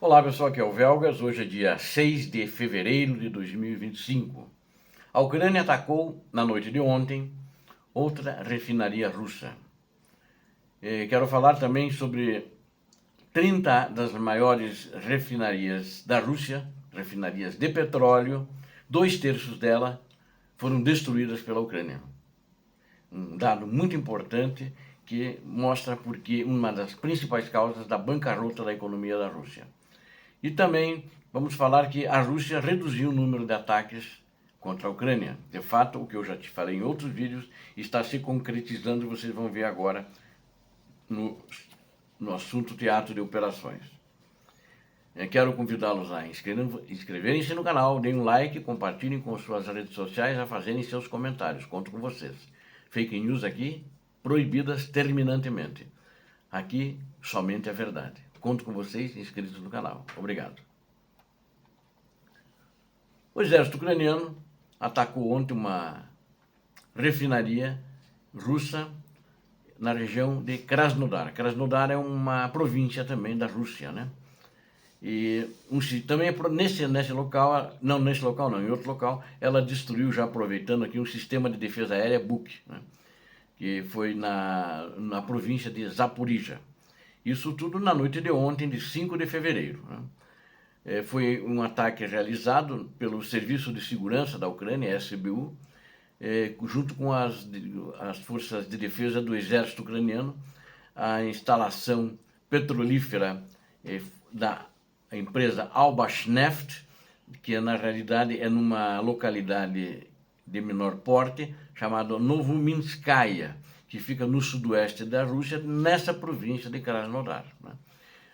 Olá pessoal, aqui é o Velgas. Hoje é dia 6 de fevereiro de 2025. A Ucrânia atacou, na noite de ontem, outra refinaria russa. Quero falar também sobre 30 das maiores refinarias da Rússia, refinarias de petróleo. 2/3 dela foram destruídas pela Ucrânia. Um dado muito importante que mostra porque uma das principais causas da bancarrota da economia da Rússia. E também vamos falar que a Rússia reduziu o número de ataques contra a Ucrânia. De fato, o que eu já te falei em outros vídeos está se concretizando e vocês vão ver agora no, no assunto teatro de operações. Quero convidá-los a inscreverem-se no canal, deem um like, compartilhem com suas redes sociais, a fazerem seus comentários. Conto com vocês. Fake news aqui, proibidas terminantemente. Aqui, somente a verdade. Conto com vocês inscritos no canal. Obrigado. O exército ucraniano atacou ontem uma refinaria russa na região de Krasnodar. Krasnodar é uma província também da Rússia, né? E também nesse local, não, em outro local, ela destruiu, já aproveitando aqui, um sistema de defesa aérea Buk, né? Que foi na província de Zaporizhia. Isso tudo na noite de ontem, de 5 de fevereiro, né? Foi um ataque realizado pelo Serviço de Segurança da Ucrânia, SBU, junto com as forças de defesa do exército ucraniano, a instalação petrolífera da empresa Albashneft, que na realidade é numa localidade de menor porte, chamada Novominskaya, que fica no sudoeste da Rússia, nessa província de Krasnodar, né?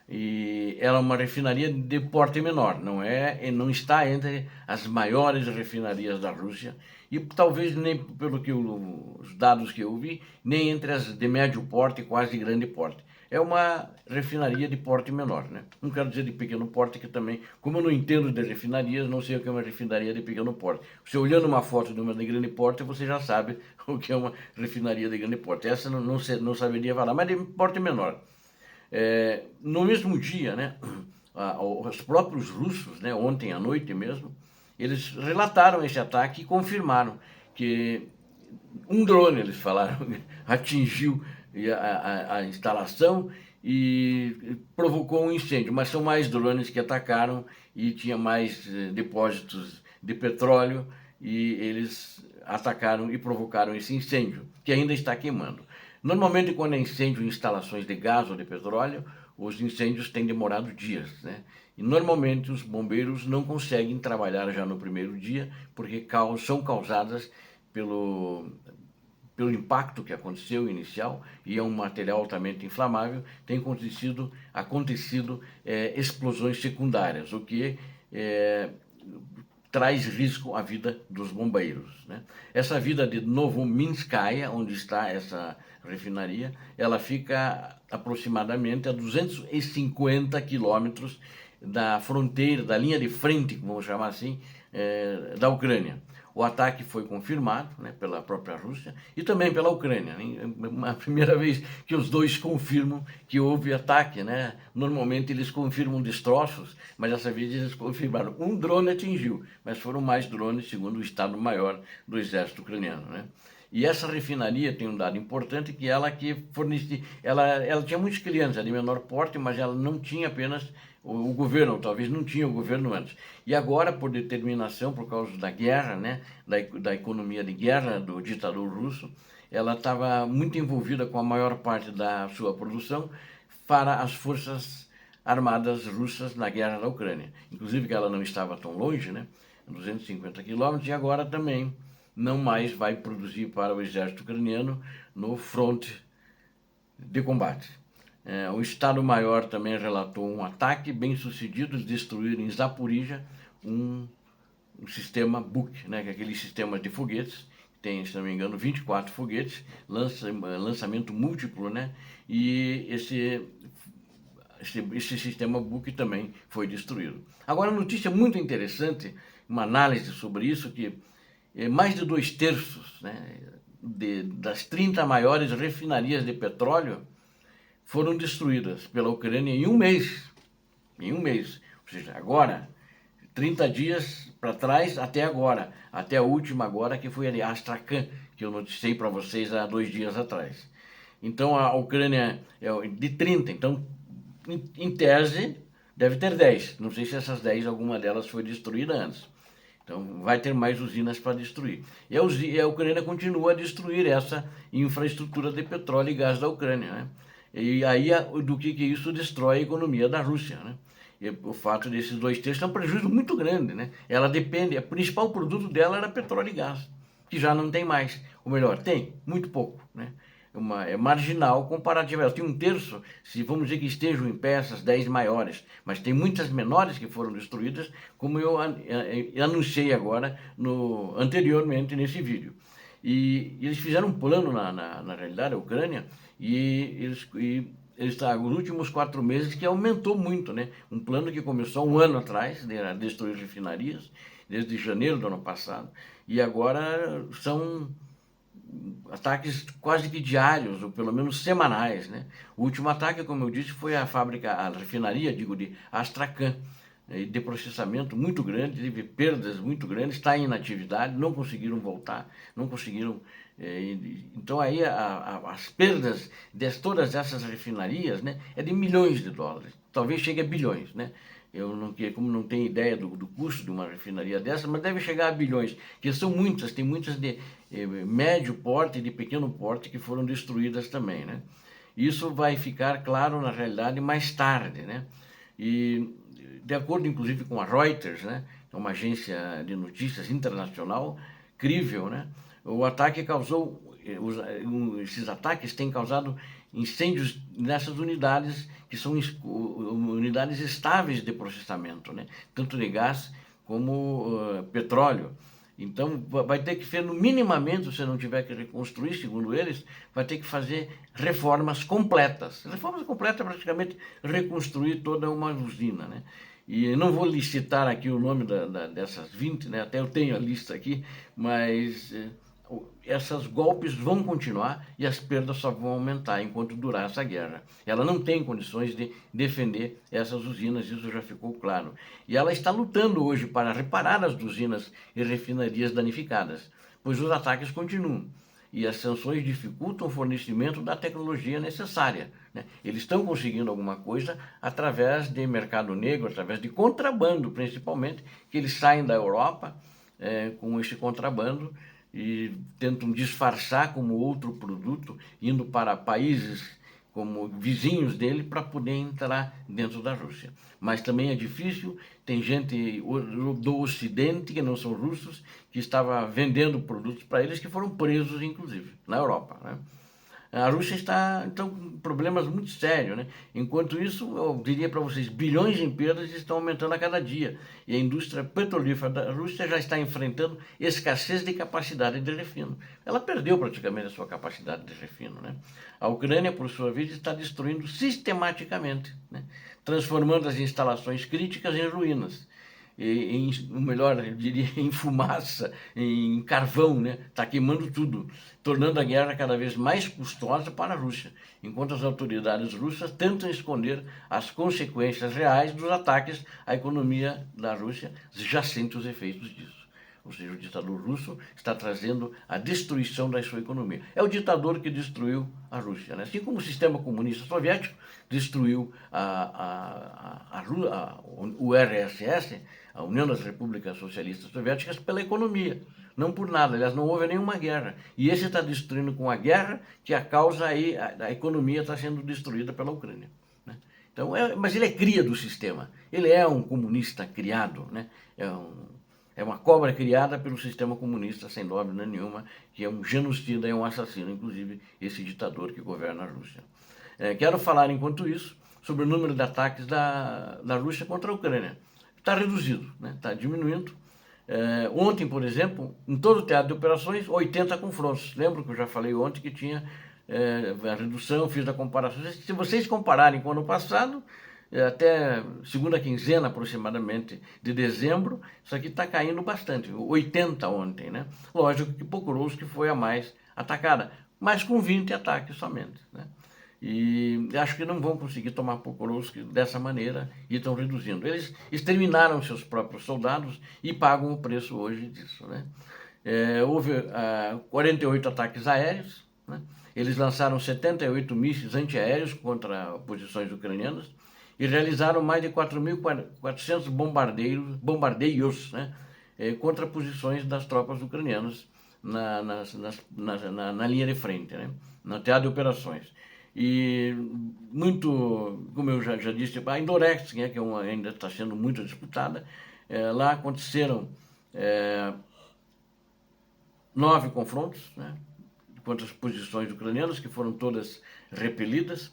E ela é uma refinaria de porte menor, não está entre as maiores refinarias da Rússia e talvez nem pelo que os dados que eu vi, nem entre as de médio porte e quase grande porte. É uma refinaria de porte menor, né? Não quero dizer de pequeno porte, que também, como eu não entendo de refinarias, não sei o que é uma refinaria de pequeno porte. Você olhando uma foto de uma de grande porte, você já sabe o que é uma refinaria de grande porte. Essa não saberia falar, mas de porte menor. No mesmo dia, né, os próprios russos, né, ontem à noite mesmo, eles relataram esse ataque e confirmaram que um drone, eles falaram, atingiu a instalação e provocou um incêndio, mas são mais drones que atacaram e tinha mais depósitos de petróleo e eles atacaram e provocaram esse incêndio, que ainda está queimando. Normalmente, quando é incêndio em instalações de gás ou de petróleo, os incêndios têm demorado dias, né? E normalmente os bombeiros não conseguem trabalhar já no primeiro dia, porque são causadas pelo impacto que aconteceu inicial, e é um material altamente inflamável, tem acontecido explosões secundárias, o que traz risco à vida dos bombeiros, né? Essa vida de Novominskaya, onde está essa refinaria, ela fica aproximadamente a 250 quilômetros da fronteira, da linha de frente, vamos chamar assim, da Ucrânia. O ataque foi confirmado, né, pela própria Rússia e também pela Ucrânia. É a primeira vez que os dois confirmam que houve ataque, né? Normalmente eles confirmam destroços, mas dessa vez eles confirmaram. Um drone atingiu, mas foram mais drones, segundo o Estado-Maior do Exército Ucraniano, né? E essa refinaria tem um dado importante, que ela tinha muitos clientes, de menor porte, mas ela não tinha apenas o governo, talvez não tinha o governo antes. E agora, por determinação, por causa da guerra, né, da economia de guerra do ditador russo, ela estava muito envolvida com a maior parte da sua produção para as forças armadas russas na guerra da Ucrânia. Inclusive que ela não estava tão longe, né, 250 quilômetros, e agora também não mais vai produzir para o exército ucraniano no fronte de combate. O Estado-Maior também relatou um ataque bem sucedido, destruir em Zaporizhia um sistema Buk, né, que é aquele sistema de foguetes, tem, se não me engano, 24 foguetes, lançamento múltiplo, né, e esse sistema Buk também foi destruído. Agora, uma notícia muito interessante, uma análise sobre isso, que mais de 2/3, né, das 30 maiores refinarias de petróleo foram destruídas pela Ucrânia em um mês. em um mês. Ou seja, agora, 30 dias para trás até agora, até a última agora, que foi a Astrakhan, que eu noticiei para vocês há 2 dias atrás. Então a Ucrânia é de 30, então em tese deve ter 10. Não sei se essas 10, alguma delas foi destruída antes. Então vai ter mais usinas para destruir. E a Ucrânia continua a destruir essa infraestrutura de petróleo e gás da Ucrânia, né? E aí do que isso destrói a economia da Rússia, né? E o fato desses 2 terços é um prejuízo muito grande, né? Ela depende, o principal produto dela era petróleo e gás, que já não tem mais. Ou melhor, tem, muito pouco, né? É marginal comparativa. Ela tem 1 terço, se vamos dizer que estejam em pé essas 10 maiores, mas tem muitas menores que foram destruídas, como eu anunciei agora anteriormente nesse vídeo. E eles fizeram um plano na realidade, a Ucrânia, e eles estão nos últimos 4 meses que aumentou muito, né? Um plano que começou 1 ano atrás, de destruir refinarias, desde janeiro do ano passado, e agora são ataques quase que diários, ou pelo menos semanais, né? O último ataque, como eu disse, foi a refinaria, de Astrakhan, de processamento muito grande, teve perdas muito grandes, está em inatividade, não conseguiram voltar, não conseguiram. Então aí as perdas de todas essas refinarias, né, é de milhões de dólares, talvez chegue a bilhões, né? Eu não, como não tenho ideia do custo de uma refinaria dessa, mas deve chegar a bilhões, que são muitas, tem muitas de médio porte e de pequeno porte que foram destruídas também, né? Isso vai ficar claro na realidade mais tarde, né? E de acordo inclusive com a Reuters, né, que é uma agência de notícias internacional crível, né, o ataque causou, esses ataques têm causado incêndios nessas unidades que são unidades estáveis de processamento, né, tanto de gás como petróleo. Então vai ter que ser, minimamente, se não tiver que reconstruir, segundo eles, vai ter que fazer reformas completas. Reformas completas, praticamente reconstruir toda uma usina, né? E não vou licitar aqui o nome dessas 20, né? Até eu tenho a lista aqui, mas esses golpes vão continuar e as perdas só vão aumentar enquanto durar essa guerra. Ela não tem condições de defender essas usinas, isso já ficou claro. E ela está lutando hoje para reparar as usinas e refinarias danificadas, pois os ataques continuam. E as sanções dificultam o fornecimento da tecnologia necessária, né? Eles estão conseguindo alguma coisa através de mercado negro, através de contrabando, principalmente, que eles saem da Europa com esse contrabando e tentam disfarçar como outro produto, indo para países como vizinhos dele para poder entrar dentro da Rússia. Mas também é difícil, tem gente do Ocidente, que não são russos, que estava vendendo produtos para eles que foram presos, inclusive, na Europa, né? A Rússia está, então, com problemas muito sérios, né? Enquanto isso, eu diria para vocês, bilhões em perdas estão aumentando a cada dia. E a indústria petrolífera da Rússia já está enfrentando escassez de capacidade de refino. Ela perdeu praticamente a sua capacidade de refino, né? A Ucrânia, por sua vez, está destruindo sistematicamente, né? Transformando as instalações críticas em ruínas. O melhor, eu diria, em fumaça, em carvão, né? Está queimando tudo, tornando a guerra cada vez mais custosa para a Rússia, enquanto as autoridades russas tentam esconder as consequências reais dos ataques à economia da Rússia, já sente os efeitos disso. Ou seja, o ditador russo está trazendo a destruição da sua economia. É o ditador que destruiu a Rússia, né? Assim como o sistema comunista soviético destruiu o RSS, a União das Repúblicas Socialistas Soviéticas, pela economia, não por nada. Aliás, não houve nenhuma guerra. E esse está destruindo com a guerra, que a causa aí, a economia está sendo destruída pela Ucrânia, né? Então, mas ele é cria do sistema. Ele é um comunista criado, né? É uma cobra criada pelo sistema comunista, sem dúvida nenhuma, que é um genocida e um assassino, inclusive esse ditador que governa a Rússia. Quero falar, enquanto isso, sobre o número de ataques da Rússia contra a Ucrânia. Está reduzido, né? Está diminuindo. Ontem, por exemplo, em todo o teatro de operações, 80 confrontos. Lembro que eu já falei ontem que tinha a redução, fiz a comparação. Se vocês compararem com o ano passado, até segunda quinzena aproximadamente de dezembro, isso aqui está caindo bastante, 80 ontem, né? Lógico que Pokrovsk foi a mais atacada, mas com 20 ataques somente, né? E acho que não vão conseguir tomar Pokrovsk dessa maneira e estão reduzindo. Eles exterminaram seus próprios soldados e pagam o preço hoje disso, né? Houve 48 ataques aéreos, né? Eles lançaram 78 mísseis antiaéreos contra posições ucranianas e realizaram mais de 4.400 bombardeios, né? Contra posições das tropas ucranianas na linha de frente, né? No teatro de operações. E muito, como eu já disse, a Indorex, né, que ainda está sendo muito disputada, lá aconteceram 9 confrontos, né, contra as posições ucranianas, que foram todas repelidas,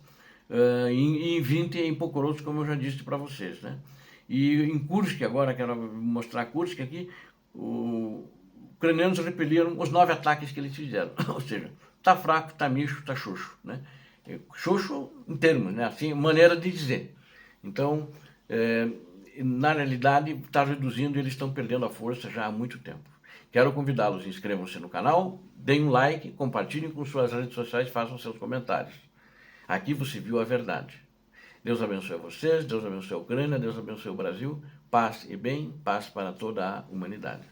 e em 20 em Pokrovsk, como eu já disse para vocês, né. E em Kursk, agora quero mostrar Kursk aqui, os ucranianos repeliram os 9 ataques que eles fizeram, ou seja, tá fraco, tá micho, tá xoxo, né. Xoxo em termos, né, assim, maneira de dizer. Então, na realidade, está reduzindo e eles estão perdendo a força já há muito tempo. Quero convidá-los, inscrevam-se no canal, deem um like, compartilhem com suas redes sociais, façam seus comentários. Aqui você viu a verdade. Deus abençoe vocês, Deus abençoe a Ucrânia, Deus abençoe o Brasil, paz e bem, paz para toda a humanidade.